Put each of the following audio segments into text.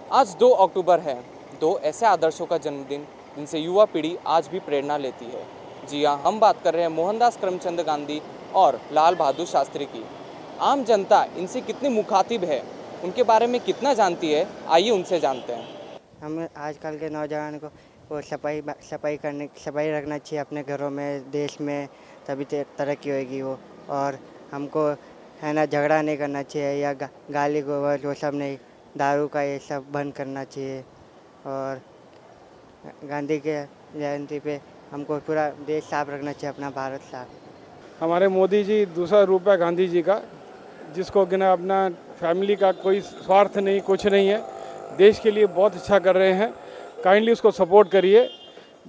आज 2 अक्टूबर है। 2 ऐसे आदर्शों का जन्मदिन जिनसे युवा पीढ़ी आज भी प्रेरणा लेती है। जी हाँ, हम बात कर रहे हैं मोहनदास करमचंद गांधी और लाल बहादुर शास्त्री की। आम जनता इनसे कितनी मुखातिब है, उनके बारे में कितना जानती है, आइए उनसे जानते हैं। हमें आजकल के नौजवान को वो सफाई रखना चाहिए अपने घरों में, देश में, तभी तरक्की होगी वो। और हमको है ना झगड़ा नहीं करना चाहिए या गाली गलौज वो सब नहीं, दारू का ये सब बंद करना चाहिए। और गांधी के जयंती पे हमको पूरा देश साफ रखना चाहिए, अपना भारत साफ। हमारे मोदी जी दूसरा रूप है गांधी जी का, जिसको गिना अपना फैमिली का कोई स्वार्थ नहीं, कुछ नहीं है, देश के लिए बहुत अच्छा कर रहे हैं। काइंडली उसको सपोर्ट करिए।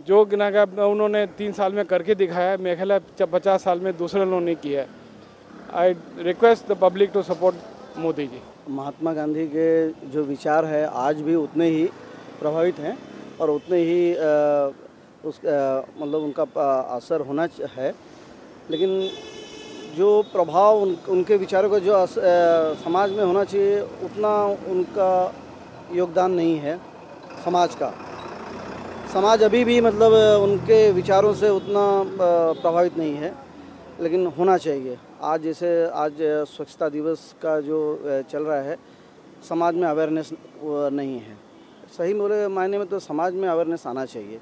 जो गिना का उन्होंने 3 साल में करके दिखाया है, मेरे ख्याल है 50 साल में दूसरे लोगों ने किया है। I request the public to support Modi ji. Mahatma Gandhi के जो विचार है आज भी उतने ही प्रभावित हैं और उतने ही मतलब उनका असर होना है, लेकिन जो प्रभाव उनके विचारों का जो समाज में होना चाहिए उतना उनका योगदान नहीं है समाज का। समाज अभी भी मतलब उनके विचारों से उतना प्रभावित नहीं है, लेकिन होना चाहिए। आज जैसे आज स्वच्छता दिवस का जो चल रहा है, समाज में अवेयरनेस नहीं है। सही बोले मायने में तो समाज में अवेयरनेस आना चाहिए।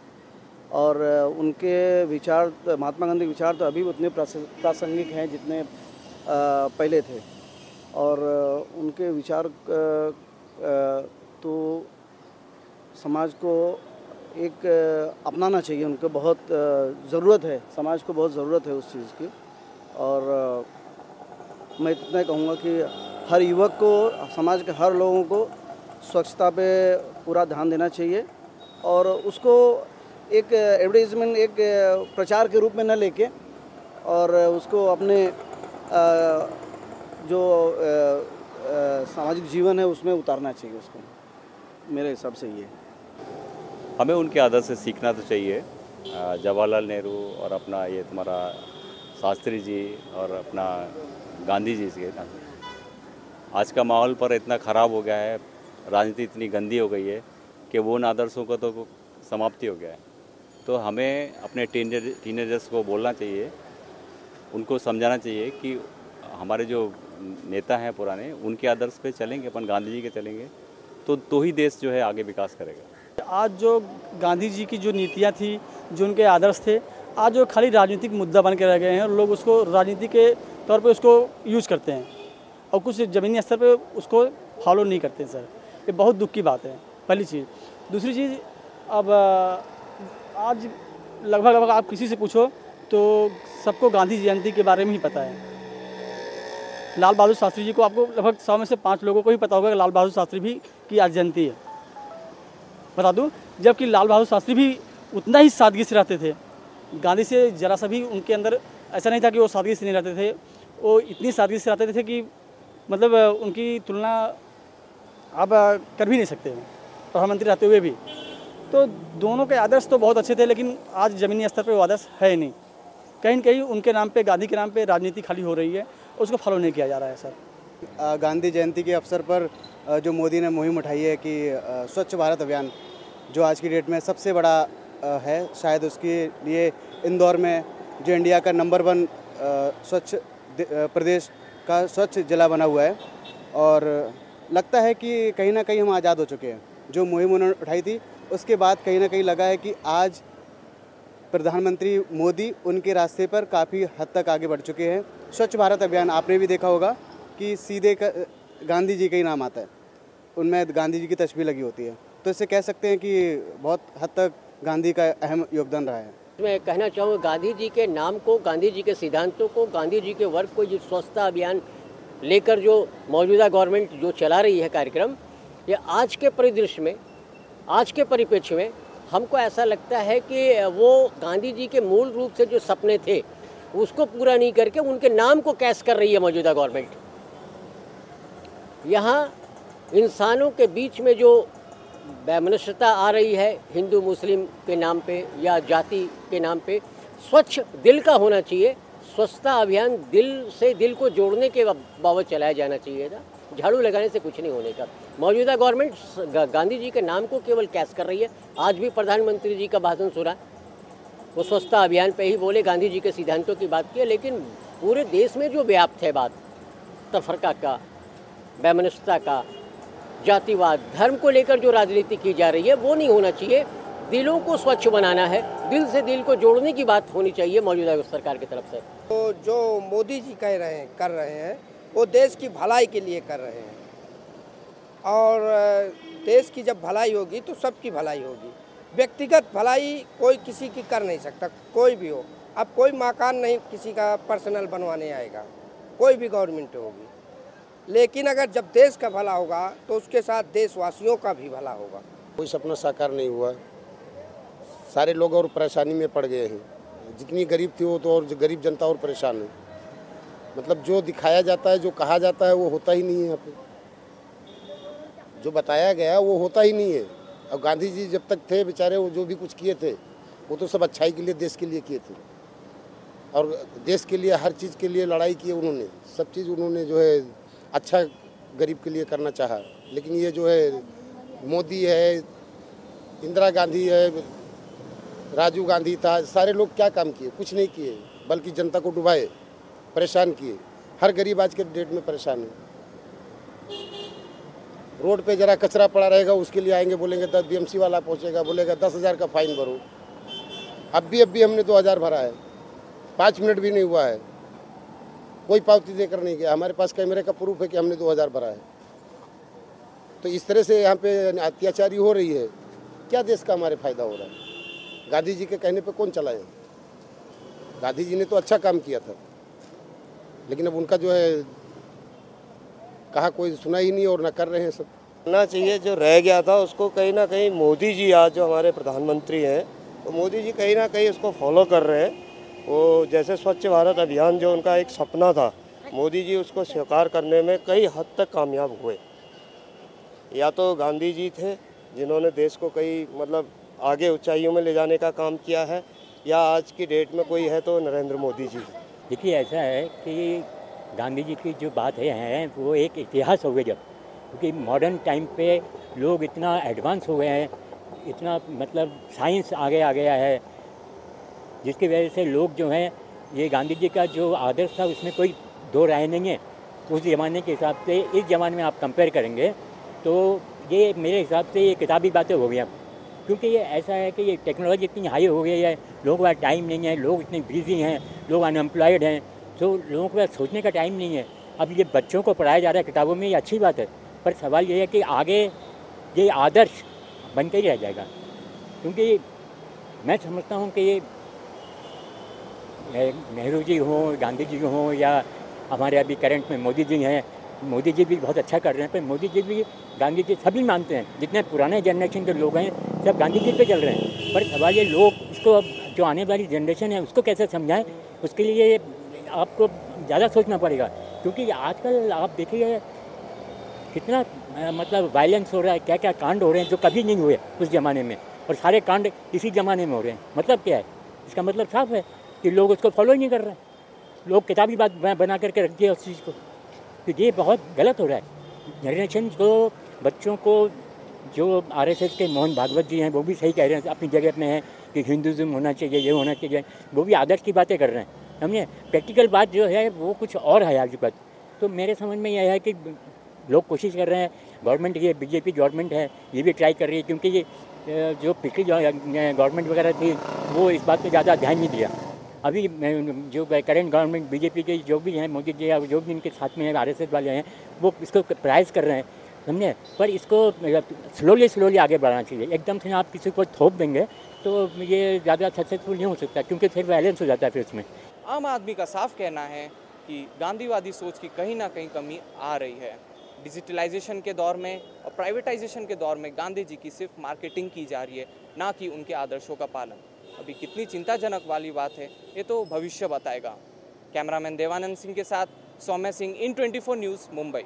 और उनके विचार, महात्मा गांधी के विचार तो अभी उतने प्रासंगिक हैं जितने पहले थे। और उनके विचार तो समाज को एक अपनाना चाहिए। उनको बहुत ज़रूरत है, समाज को बहुत ज़रूरत है उस चीज़ की। और मैं इतना कहूँगा कि हर युवक को, समाज के हर लोगों को स्वच्छता पे पूरा ध्यान देना चाहिए और उसको एक एडवर्टाइजमेंट, एक प्रचार के रूप में न लेके और उसको अपने जो सामाजिक जीवन है उसमें उतारना चाहिए उसको। मेरे हिसाब से ये हमें उनके आदर्श से सीखना तो चाहिए। जवाहरलाल नेहरू और अपना ये तुम्हारा शास्त्री जी और अपना गांधी जी के। आज का माहौल पर इतना ख़राब हो गया है, राजनीति इतनी गंदी हो गई है कि वो उन आदर्शों का तो समाप्ति हो गया है। तो हमें अपने टीनेजर्स को बोलना चाहिए, उनको समझाना चाहिए कि हमारे जो नेता हैं पुराने, उनके आदर्श पे चलेंगे, अपन गांधी जी के चलेंगे तो ही देश जो है आगे विकास करेगा। आज जो गांधी जी की जो नीतियाँ थी, जो उनके आदर्श थे, आज जो खाली राजनीतिक मुद्दा बन के रह गए हैं और लोग उसको राजनीति के तौर पे उसको यूज़ करते हैं और कुछ ज़मीनी स्तर पे उसको फॉलो नहीं करते हैं। सर, ये बहुत दुख की बात है, पहली चीज़। दूसरी चीज़, अब आज लगभग आप किसी से पूछो तो सबको गांधी जयंती के बारे में ही पता है। लाल बहादुर शास्त्री जी को आपको लगभग 100 में से 5 लोगों को ही पता होगा कि लाल बहादुर शास्त्री भी की आज जयंती है, बता दूं। जबकि लाल बहादुर शास्त्री भी उतना ही सादगी से रहते थे, गांधी से ज़रा सा भी उनके अंदर ऐसा नहीं था कि वो सादगी से नहीं रहते थे। वो इतनी सादगी से रहते थे कि मतलब उनकी तुलना आप कर भी नहीं सकते प्रधानमंत्री रहते हुए भी। तो दोनों के आदर्श तो बहुत अच्छे थे, लेकिन आज ज़मीनी स्तर पर वो आदर्श है ही नहीं। कहीं न कहीं उनके नाम पे, गांधी के नाम पे राजनीति खाली हो रही है, उसको फॉलो नहीं किया जा रहा है। सर, गांधी जयंती के अवसर पर जो मोदी ने मुहिम उठाई है कि स्वच्छ भारत अभियान, जो आज की डेट में सबसे बड़ा है, शायद उसके लिए इंदौर में जो इंडिया का नंबर 1 स्वच्छ प्रदेश का स्वच्छ जिला बना हुआ है। और लगता है कि कहीं ना कहीं हम आज़ाद हो चुके हैं। जो मुहिम उन्होंने उठाई थी उसके बाद कहीं ना कहीं लगा है कि आज प्रधानमंत्री मोदी उनके रास्ते पर काफ़ी हद तक आगे बढ़ चुके हैं। स्वच्छ भारत अभियान आपने भी देखा होगा कि सीधे गांधी जी का ही नाम आता है, उनमें गांधी जी की तस्वीर लगी होती है। तो इससे कह सकते हैं कि बहुत हद तक गांधी का अहम योगदान रहा है। मैं कहना चाहूँगा गांधी जी के नाम को, गांधी जी के सिद्धांतों को, गांधी जी के वर्क को, जो स्वच्छता अभियान लेकर जो मौजूदा गवर्नमेंट जो चला रही है कार्यक्रम, ये आज के परिदृश्य में, आज के परिप्रेक्ष्य में हमको ऐसा लगता है कि वो गांधी जी के मूल रूप से जो सपने थे उसको पूरा नहीं करके उनके नाम को कैश कर रही है मौजूदा गवर्नमेंट। यहाँ इंसानों के बीच में जो वैमनस्यता आ रही है हिंदू मुस्लिम के नाम पे या जाति के नाम पे, स्वच्छ दिल का होना चाहिए। स्वच्छता अभियान दिल से दिल को जोड़ने के बाबत चलाया जाना चाहिए था। झाड़ू लगाने से कुछ नहीं होने का। मौजूदा गवर्नमेंट गांधी जी के नाम को केवल कैश कर रही है। आज भी प्रधानमंत्री जी का भाषण सुना, वो स्वच्छता अभियान पे ही बोले, गांधी जी के सिद्धांतों की बात की, लेकिन पूरे देश में जो व्याप्त है बात तफरका का, वैमनस्यता का, जातिवाद, धर्म को लेकर जो राजनीति की जा रही है वो नहीं होना चाहिए। दिलों को स्वच्छ बनाना है, दिल से दिल को जोड़ने की बात होनी चाहिए मौजूदा सरकार की तरफ से। तो जो मोदी जी कर रहे हैं वो देश की भलाई के लिए कर रहे हैं, और देश की जब भलाई होगी तो सबकी भलाई होगी। व्यक्तिगत भलाई कोई किसी की कर नहीं सकता, कोई भी हो। अब कोई मकान नहीं किसी का पर्सनल बनवाने आएगा, कोई भी गवर्नमेंट होगी, लेकिन अगर जब देश का भला होगा तो उसके साथ देशवासियों का भी भला होगा। कोई सपना साकार नहीं हुआ, सारे लोग और परेशानी में पड़ गए हैं। जितनी गरीब थी वो तो और गरीब जनता और परेशान है। मतलब जो दिखाया जाता है, जो कहा जाता है वो होता ही नहीं है। यहाँ पे जो बताया गया वो होता ही नहीं है। अब गांधी जी जब तक थे बेचारे, वो जो भी कुछ किए थे वो तो सब अच्छाई के लिए, देश के लिए किए थे, और देश के लिए हर चीज़ के लिए लड़ाई की उन्होंने। सब चीज़ उन्होंने जो है अच्छा गरीब के लिए करना चाहा। लेकिन ये जो है मोदी है, इंदिरा गांधी है, राजीव गांधी था, सारे लोग क्या काम किए? कुछ नहीं किए, बल्कि जनता को डुबाए, परेशान किए। हर गरीब आज के डेट में परेशान है। रोड पे जरा कचरा पड़ा रहेगा उसके लिए आएंगे, बोलेंगे 10 BMC वाला पहुंचेगा, बोलेगा 10,000 का फाइन भरो। अब भी हमने 2,000 भरा है, 5 मिनट भी नहीं हुआ है, कोई पावती देकर नहीं गया। हमारे पास कैमरे का प्रूफ है कि हमने 2,000 भरा है। तो इस तरह से यहाँ पे अत्याचारी हो रही है। क्या देश का हमारे फायदा हो रहा है? गांधी जी के कहने पे कौन चलाए? गांधी जी ने तो अच्छा काम किया था, लेकिन अब उनका जो है कहा कोई सुना ही नहीं और ना कर रहे हैं। सब करना चाहिए, जो रह गया था उसको कहीं ना कहीं मोदी जी, आज जो हमारे प्रधानमंत्री हैं, तो मोदी जी कहीं ना कहीं उसको फॉलो कर रहे हैं। वो जैसे स्वच्छ भारत अभियान जो उनका एक सपना था, मोदी जी उसको साकार करने में कई हद तक कामयाब हुए। या तो गांधी जी थे जिन्होंने देश को कई मतलब आगे ऊंचाइयों में ले जाने का काम किया है, या आज की डेट में कोई है तो नरेंद्र मोदी जी। देखिए, ऐसा है कि गांधी जी की जो बात है वो एक इतिहास हो गया जब, क्योंकि मॉडर्न टाइम पे लोग इतना एडवांस हो गए हैं, इतना मतलब साइंस आगे आ गया है, जिसकी वजह से लोग जो हैं, ये गांधी जी का जो आदर्श था उसमें कोई दो राय नहीं है। उस ज़माने के हिसाब से इस ज़माने में आप कंपेयर करेंगे तो ये मेरे हिसाब से ये किताबी बातें हो गई अब, क्योंकि ये ऐसा है कि ये टेक्नोलॉजी इतनी हाई हो गई है, लोगों के पास टाइम नहीं है, लोग इतने बिजी हैं, लोग अनएम्प्लॉयड हैं, तो लोगों के पास सोचने का टाइम नहीं है। अब ये बच्चों को पढ़ाया जा रहा है किताबों में, ये अच्छी बात है, पर सवाल ये है कि आगे ये आदर्श बन के ही रह जाएगा। क्योंकि मैं समझता हूँ कि ये नेहरू जी हों, गांधी जी हों, या हमारे अभी करंट में मोदी जी हैं, मोदी जी भी बहुत अच्छा कर रहे हैं, पर मोदी जी भी गांधी जी सभी मानते हैं, जितने पुराने जनरेशन के लोग हैं सब गांधी जी पे चल रहे हैं। पर सवाल ये लोग इसको, अब जो आने वाली जनरेशन है उसको कैसे समझाएं, उसके लिए आपको ज़्यादा सोचना पड़ेगा। क्योंकि आजकल आप देखिए कितना मतलब वायलेंस हो रहा है, क्या क्या कांड हो रहे हैं जो कभी नहीं हुए उस ज़माने में, और सारे कांड इसी ज़माने में हो रहे हैं। मतलब क्या है? इसका मतलब साफ है कि लोग उसको फॉलो नहीं कर रहे हैं, लोग किताबी बात बना करके रख दिया उस चीज़ को। तो ये बहुत गलत हो रहा है। जनरेशन को, बच्चों को, जो RSS के मोहन भागवत जी हैं वो भी सही कह रहे हैं, अपनी जगह में है कि हिंदुज़म होना चाहिए, ये होना चाहिए, वो भी आदर्श की बातें कर रहे हैं। समझे? प्रैक्टिकल बात जो है वो कुछ और है आज की बात। तो मेरे समझ में यह है कि लोग कोशिश कर रहे हैं, गवर्नमेंट, ये BJP गवर्नमेंट है, ये भी ट्राई कर रही है, क्योंकि ये जो पिछली गवर्नमेंट वगैरह थी वो इस बात पर ज़्यादा ध्यान नहीं दिया। अभी जो करंट गवर्नमेंट BJP के जो भी हैं, मोदी जी या जो भी इनके साथ में RSS वाले हैं, वो इसको प्राइस कर रहे हैं, समझे? पर इसको स्लोली आगे बढ़ाना चाहिए। एकदम से आप किसी को थोप देंगे तो ये ज़्यादा सक्सेसफुल नहीं हो सकता, क्योंकि फिर वायलेंस हो जाता है फिर उसमें। आम आदमी का साफ कहना है कि गांधीवादी सोच की कहीं ना कहीं कमी आ रही है। डिजिटलाइजेशन के दौर में और प्राइवेटाइजेशन के दौर में गांधी जी की सिर्फ मार्केटिंग की जा रही है, ना कि उनके आदर्शों का पालन। अभी कितनी चिंताजनक वाली बात है ये तो भविष्य बताएगा। कैमरामैन देवानंद सिंह के साथ सौम्य सिंह, IN24 न्यूज़, मुंबई।